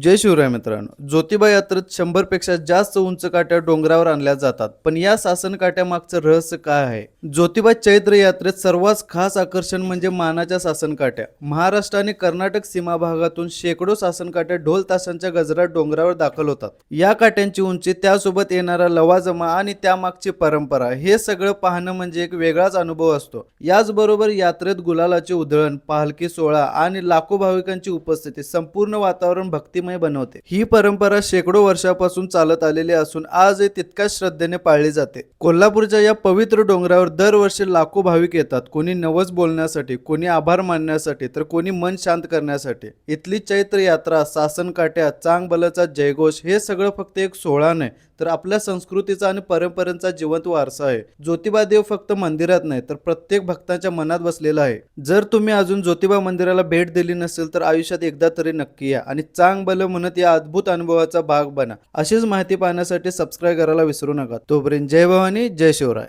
जय शिवराय मित्रांनो. ज्योतिबा यात्रेत 100 पेक्षा जास्त उंच काट्या डोंगरावर आणल्या जातात. पण या सासन काट्यामागचं रहस्य काय आहे? ज्योतिबा चैत्र यात्रेत सर्वात खास आकर्षण म्हणजे मानाच्या सासन काट्या. महाराष्ट्र आणि कर्नाटक सीमा भागातून शेकडो सासन काट्या ढोल ताशांच्या गजरात डोंगरावर दाखल होतात. या काट्यांची उंची, त्यासोबत येणारा लवाजमा आणि त्यामागची परंपरा, हे सगळं पाहणं म्हणजे एक वेगळाच अनुभव असतो. याचबरोबर यात्रेत गुलालाची उधळण, पालखी सोहळा आणि लाखो भाविकांची उपस्थिती संपूर्ण वातावरण भक्तिमय बनवते. ही परंपरा शेकडो वर्षापासून चालत आलेली असून आजही तितक्याच श्रद्धेने पाळली जाते. कोल्हापूरच्या या पवित्र डोंगरावर दरवर्षी लाखो भाविक येतात. कोणी नवस बोलण्यासाठी, कोणी आभार मानण्यासाठी, तर कोणी मन शांत करण्यासाठी. इथली चैत्र यात्रा, सासन काट्या, चांगबलचा जयघोष, हे सगळं फक्त एक सोहळा नाही, तर आपल्या संस्कृतीचा आणि परंपरेचा जिवंत वारसा आहे. ज्योतिबा देव फक्त मंदिरात नाही, तर प्रत्येक भक्ताच्या मनात बसलेला आहे. जर तुम्ही अजून ज्योतिबा मंदिराला भेट दिली नसेल तर आयुष्यात एकदा तरी नक्की या आणि चांगबल म्हणत या अद्भुत अनुभवाचा भाग बना. अशीच माहिती पाहण्यासाठी सबस्क्राईब करायला विसरू नका. तोपर्यंत जय भवानी, जय शिवराय.